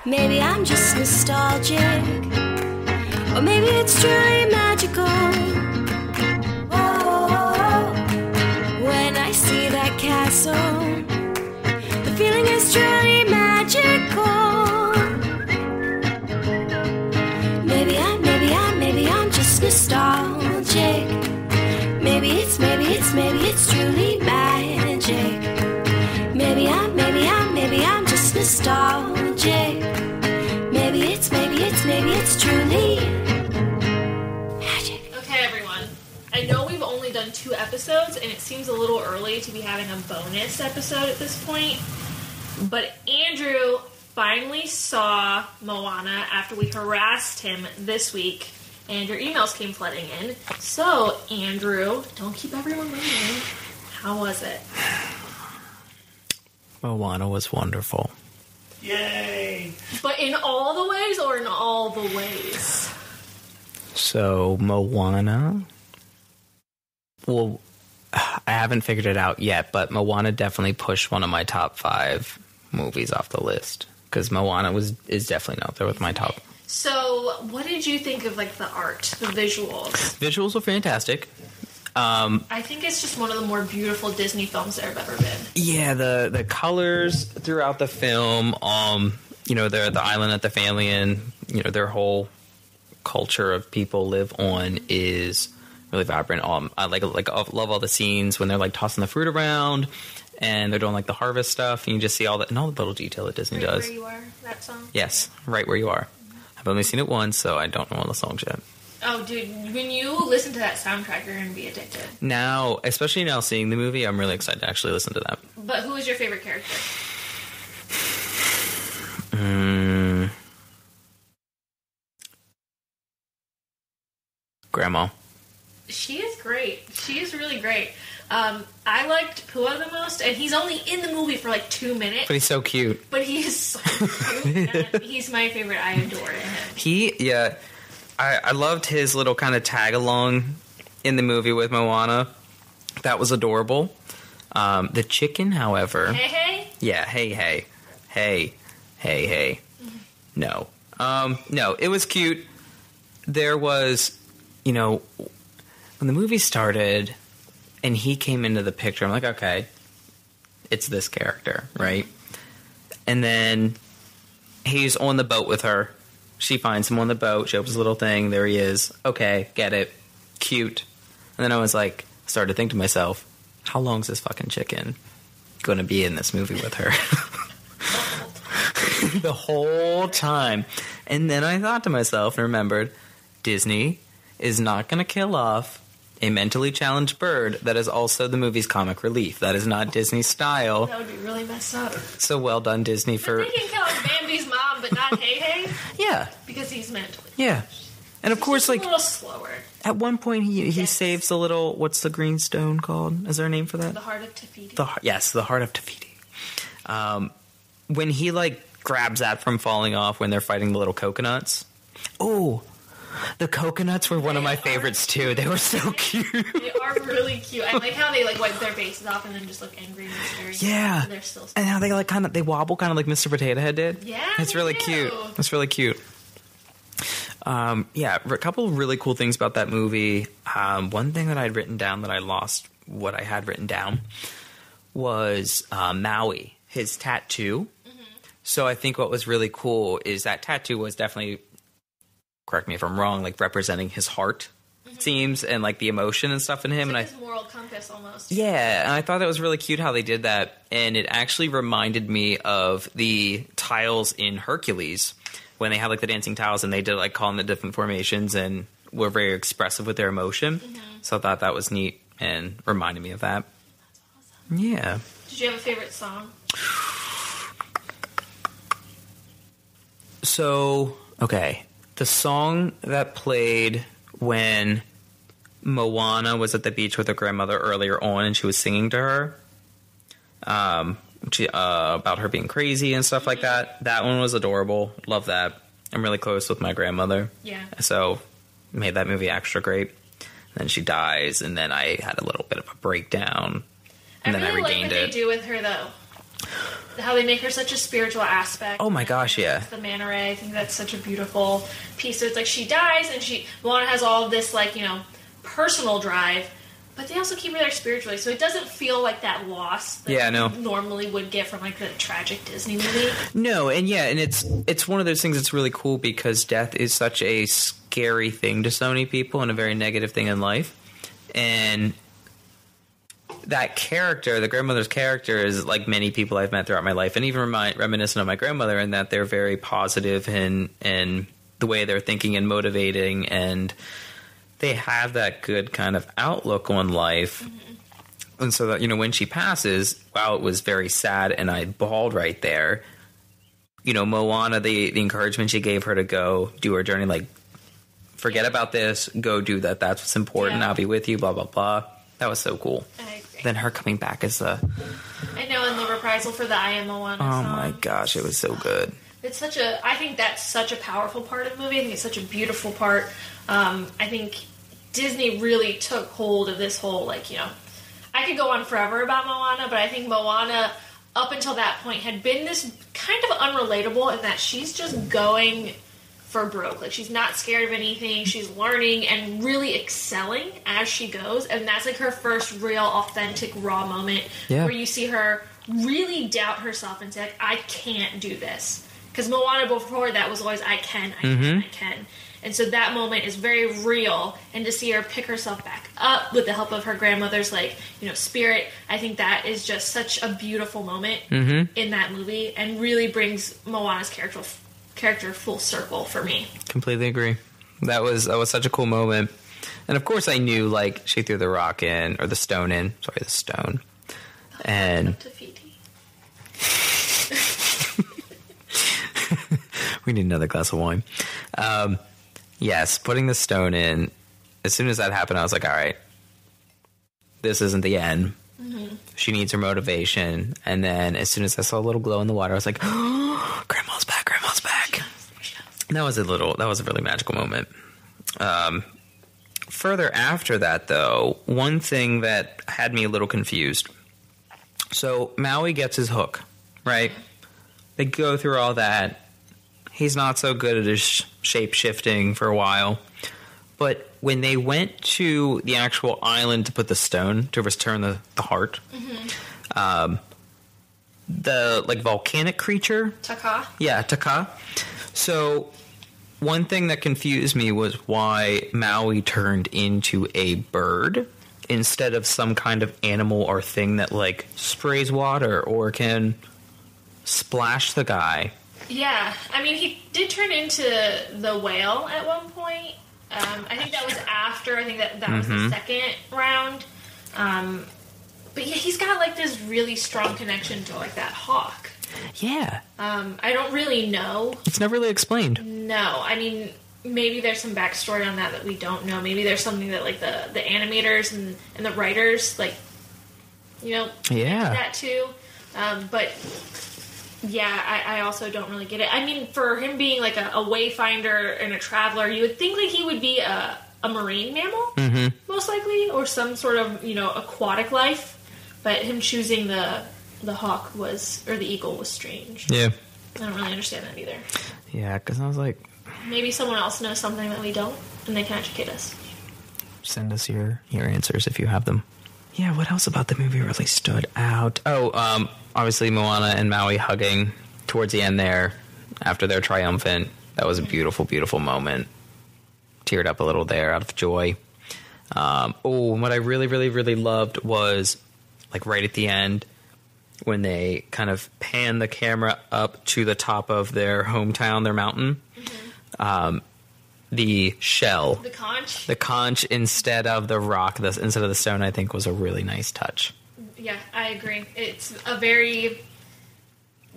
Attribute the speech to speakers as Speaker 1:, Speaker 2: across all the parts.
Speaker 1: Maybe I'm just nostalgic, or maybe it's truly magical. Whoa, when I see that castle, the feeling is truly magical. Maybe I'm just nostalgic. Maybe it's truly magic. Maybe I'm just nostalgic. Maybe it's truly magic.
Speaker 2: Okay, everyone. I know we've only done 2 episodes, and it seems a little early to be having a bonus episode at this point. But Andrew finally saw Moana after we harassed him this week, and your emails came flooding in. So, Andrew, don't keep everyone waiting. How was it?
Speaker 3: Moana was wonderful.
Speaker 4: Yay!
Speaker 2: But in all the ways or in all the ways?
Speaker 3: So, Moana... Well, I haven't figured it out yet, but Moana definitely pushed one of my top 5 movies off the list. Because Moana is definitely out there with my top.
Speaker 2: So, what did you think of, like, the art, the visuals?
Speaker 3: Visuals were fantastic.
Speaker 2: I think it's just one of the more beautiful Disney films there have ever been.
Speaker 3: Yeah, the colors throughout the film, the island that the family in, their whole culture of people live on is really vibrant. I love all the scenes when they're like tossing the fruit around and they're doing like the harvest stuff, and you just see all that and all the little detail that Disney does.
Speaker 2: Right Where You Are, that song?
Speaker 3: Yes, Right Where You Are. I've only seen it once, so I don't know all the songs yet.
Speaker 2: Oh, dude, when you listen to that soundtrack, you're going to be addicted.
Speaker 3: Now, especially now seeing the movie, I'm really excited to actually listen to that.
Speaker 2: But who is your favorite character?
Speaker 3: Grandma.
Speaker 2: She is great. She is really great. I liked Pua the most, and he's only in the movie for like 2 minutes.
Speaker 3: But he's so cute.
Speaker 2: But he is so cute. And he's my favorite. I adore him.
Speaker 3: I loved his little kind of tag along in the movie with Moana. That was adorable. The chicken, however...
Speaker 2: Hey.
Speaker 3: Yeah, hey. No. No, it was cute. There was, when the movie started and he came into the picture, I'm like, okay, it's this character, right? And then he's on the boat with her. She finds him on the boat. She opens a little thing. There he is. Okay, get it. Cute. And then I was like, started to think to myself, how long is this fucking chicken going to be in this movie with her? The whole time. And then I thought to myself and remembered, Disney is not going to kill off a mentally challenged bird that is also the movie's comic relief. That is not Disney style.
Speaker 2: That would be really messed up.
Speaker 3: So well done, Disney, for...
Speaker 2: But they can kill Bambi's mom, but not Hey.
Speaker 3: Yeah.
Speaker 2: Because he's mentally.
Speaker 3: Yeah. And of course, like...
Speaker 2: a little slower.
Speaker 3: At one point, he saves the little... What's the green stone called? Is there a name for that?
Speaker 2: The Heart of Tafiti.
Speaker 3: Yes, the Heart of Tafiti. When he, grabs that from falling off when they're fighting the little coconuts. Oh... The coconuts were one of my favorites, too. They were so cute.
Speaker 2: They are really cute. I like how they, wipe their faces off and then just look angry and scary.
Speaker 3: Yeah.
Speaker 2: And they're still
Speaker 3: and how they wobble kind of like Mr. Potato Head did.
Speaker 2: Yeah,
Speaker 3: It's really cute. It's really cute. A couple of really cool things about that movie. One thing that I'd written down that I lost what I had written down was Maui, his tattoo. Mm-hmm. So I think what was really cool is that tattoo was definitely... correct me if I'm wrong, representing his heart, it seems, and the emotion and stuff in him.
Speaker 2: It's
Speaker 3: and
Speaker 2: his moral compass almost.
Speaker 3: Yeah, and I thought that was really cute how they did that, and it actually reminded me of the tiles in Hercules when they had the dancing tiles and they did calling the different formations and were very expressive with their emotion. Mm-hmm. So I thought that was neat and reminded me of that.
Speaker 2: That's awesome.
Speaker 3: Yeah.
Speaker 2: Did you have a favorite song?
Speaker 3: So, okay. The song that played when Moana was at the beach with her grandmother earlier on and she was singing to her about her being crazy and stuff like that. That one was adorable. Love that. I'm really close with my grandmother.
Speaker 2: Yeah.
Speaker 3: So made that movie extra great. And then she dies, and then I had a little bit of a breakdown. And then I regained
Speaker 2: like what
Speaker 3: it.
Speaker 2: They do with her, though. how they make her such a spiritual aspect.
Speaker 3: Oh my gosh, yeah.
Speaker 2: The manta ray, I think that's such a beautiful piece. So it's like she dies, and Moana has all of this, like, you know, personal drive, but they also keep her there spiritually, so it doesn't feel like that loss that you normally would get from, like, the tragic Disney movie.
Speaker 3: No, and it's one of those things that's really cool because death is such a scary thing to so many people and a very negative thing in life. And that character, the grandmother's character, is like many people I've met throughout my life, and even reminiscent of my grandmother in that they're very positive in the way they're thinking and motivating, and they have that good kind of outlook on life. Mm-hmm. And so that, you know, when she passes, wow, it was very sad, and I bawled right there. You know, Moana, the encouragement she gave her to go do her journey, like, forget about this, go do that. That's what's important. Yeah. I'll be with you, blah, blah, blah. That was so cool.
Speaker 2: I agree.
Speaker 3: Then her coming back as
Speaker 2: I know, in the reprisal for the I Am Moana song.
Speaker 3: Oh my gosh, it was so good.
Speaker 2: It's I think that's such a powerful part of the movie. I think it's such a beautiful part. I think Disney really took hold of this whole, like, you know, I could go on forever about Moana, but I think Moana, up until that point, had been this kind of unrelatable in that she's just going for broke. Like, she's not scared of anything. She's learning and really excelling as she goes. And that's, like, her first real, authentic, raw moment where you see her really doubt herself and say, like, I can't do this. Because Moana before that was always, I can. And so that moment is very real. And to see her pick herself back up with the help of her grandmother's, like, you know, spirit, I think that is just such a beautiful moment in that movie and really brings Moana's character full circle for me.
Speaker 3: Completely agree. That was such a cool moment. And of course I knew, like, she threw the rock in, or the stone in. Sorry, the stone. And we need another glass of wine. Yes, putting the stone in, as soon as that happened, I was like, all right, this isn't the end. Mm-hmm. She needs her motivation. And then as soon as I saw a little glow in the water, I was like, oh, Grandma's back, Grandma's back. And that was a really magical moment. Further after that, though, one thing that had me a little confused. So Maui gets his hook, right? They go through all that. He's not so good at his shape-shifting for a while. But when they went to the actual island to put the stone, to return the heart, the, like, volcanic creature...
Speaker 2: Taka?
Speaker 3: Yeah, Taka. So one thing that confused me was why Maui turned into a bird instead of some kind of animal or thing that, like, sprays water or can splash the guy.
Speaker 2: Yeah, I mean, he did turn into the whale at one point. I think that was after. I think that was the second round. But yeah, he's got, like, this really strong connection to, like, that hawk.
Speaker 3: Yeah.
Speaker 2: I don't really know.
Speaker 3: It's never really explained.
Speaker 2: No, I mean, maybe there's some backstory on that we don't know. Maybe there's something that, like, the animators and the writers, like, you know, that too. But yeah, I also don't really get it. I mean, for him being, like, a wayfinder and a traveler, you would think, like, he would be a marine mammal, most likely, or some sort of, you know, aquatic life. But him choosing the hawk or the eagle was strange.
Speaker 3: Yeah.
Speaker 2: I don't really understand that either.
Speaker 3: Yeah, because I was like...
Speaker 2: Maybe someone else knows something that we don't, and they can educate us.
Speaker 3: Send us your answers if you have them. Yeah, what else about the movie really stood out? Oh, obviously Moana and Maui hugging towards the end there after they're triumphant. That was a beautiful, beautiful moment. Teared up a little there out of joy. What I really, really, really loved was, like, right at the end when they kind of pan the camera up to the top of their hometown, their mountain. The shell. The conch instead of the rock, instead of the stone, I think was a really nice touch.
Speaker 2: Yeah, I agree. It's a very,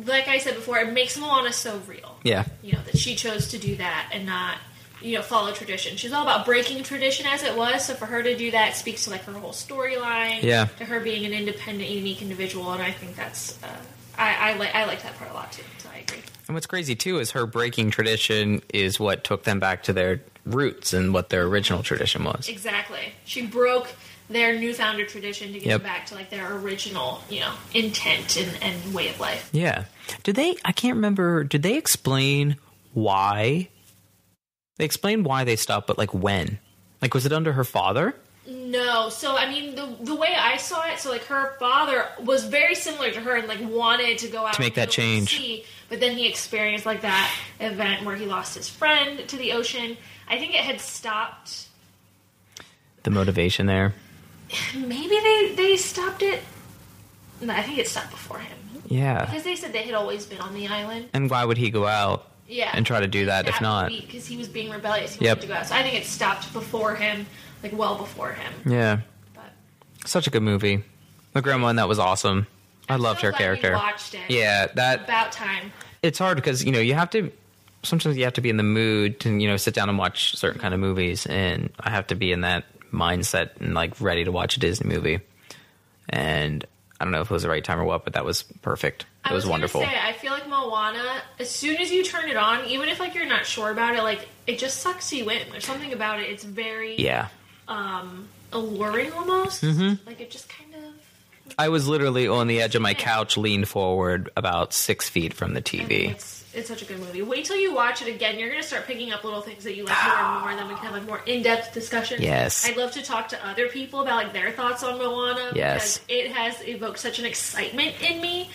Speaker 2: like I said before, it makes Moana so real.
Speaker 3: Yeah.
Speaker 2: You know, that she chose to do that and not, you know, follow tradition. She's all about breaking tradition as it was, so for her to do that speaks to, like, her whole storyline. Yeah. To her being an independent, unique individual, and I think that's, I like that part a lot too, so I agree.
Speaker 3: And what's crazy, too, is her breaking tradition is what took them back to their roots and what their original tradition was.
Speaker 2: Exactly. She broke their newfound tradition to get
Speaker 3: Yep.
Speaker 2: back to like their original, intent and way of life.
Speaker 3: Yeah. Did they? I can't remember. Did they explain why? They explained why they stopped, but like when? Like, was it under her father?
Speaker 2: No, so I mean the way I saw it, so like her father was very similar to her and like wanted to go out
Speaker 3: To make that
Speaker 2: into the
Speaker 3: change.
Speaker 2: sea, but then he experienced like that event where he lost his friend to the ocean. I think it had stopped.
Speaker 3: The motivation there.
Speaker 2: Maybe they stopped it. No, I think it stopped before him
Speaker 3: Yeah.
Speaker 2: because they said they had always been on the island.
Speaker 3: And why would he go out?
Speaker 2: Yeah,
Speaker 3: And try to do that if not?
Speaker 2: because he was being rebellious. He
Speaker 3: Yep.
Speaker 2: wanted to go out. So I think it stopped before him, like well before him.
Speaker 3: Yeah.
Speaker 2: But
Speaker 3: Such a good movie. The grandma in that was awesome. I loved
Speaker 2: so
Speaker 3: her
Speaker 2: glad we
Speaker 3: character.
Speaker 2: watched it.
Speaker 3: Yeah, that
Speaker 2: About time.
Speaker 3: it's hard because you have to. Sometimes you have to be in the mood to sit down and watch certain kind of movies, and I have to be in that mindset and like ready to watch a Disney movie. And I don't know if it was the right time or what, but that was perfect. It was wonderful.
Speaker 2: Gonna say, I feel like Moana, as soon as you turn it on, even if like you're not sure about it, like it just sucks you in. There's something about it. It's very
Speaker 3: Yeah,
Speaker 2: alluring almost.
Speaker 3: Mm-hmm.
Speaker 2: Like it just kind of.
Speaker 3: I was literally on the edge of my couch, leaned forward about 6 feet from the TV.
Speaker 2: It's such a good movie. Wait till you watch it again. You're gonna start picking up little things that you like more and more, and then we can have like more in-depth discussions.
Speaker 3: Yes.
Speaker 2: I'd love to talk to other people about like their thoughts on Moana.
Speaker 3: Yes.
Speaker 2: Because it has evoked such an excitement in me.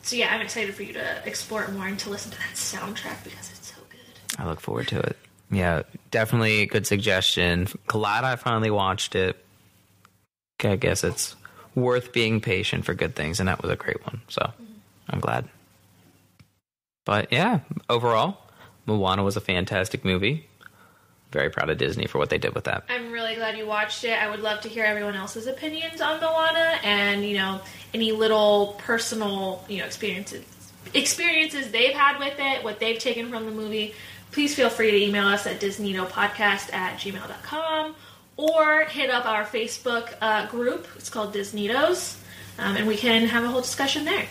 Speaker 2: So yeah, I'm excited for you to explore it more and to listen to that soundtrack because it's so good.
Speaker 3: I look forward to it. Yeah, definitely a good suggestion. Glad I finally watched it. I guess it's worth being patient for good things, and that was a great one. So I'm glad. But yeah, overall, Moana was a fantastic movie. Very proud of Disney for what they did with that.
Speaker 2: I'm really glad you watched it. I would love to hear everyone else's opinions on Moana and, any little personal, experiences they've had with it, what they've taken from the movie. Please feel free to email us at disneydopodcast@gmail.com or hit up our Facebook group. It's called Disneydos, and we can have a whole discussion there.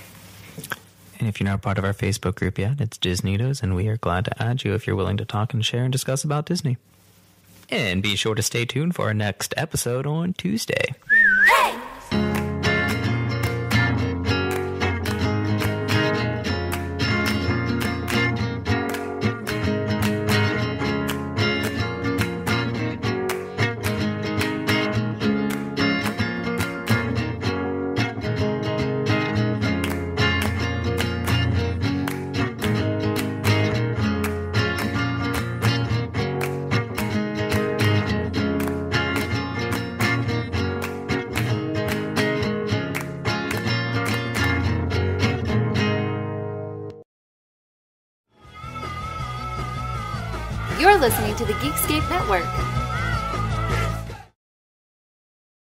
Speaker 3: And if you're not part of our Facebook group yet, it's Disneydos, and we are glad to add you if you're willing to talk and share and discuss about Disney. And be sure to stay tuned for our next episode on Tuesday.
Speaker 5: You're listening to the Geekscape Network.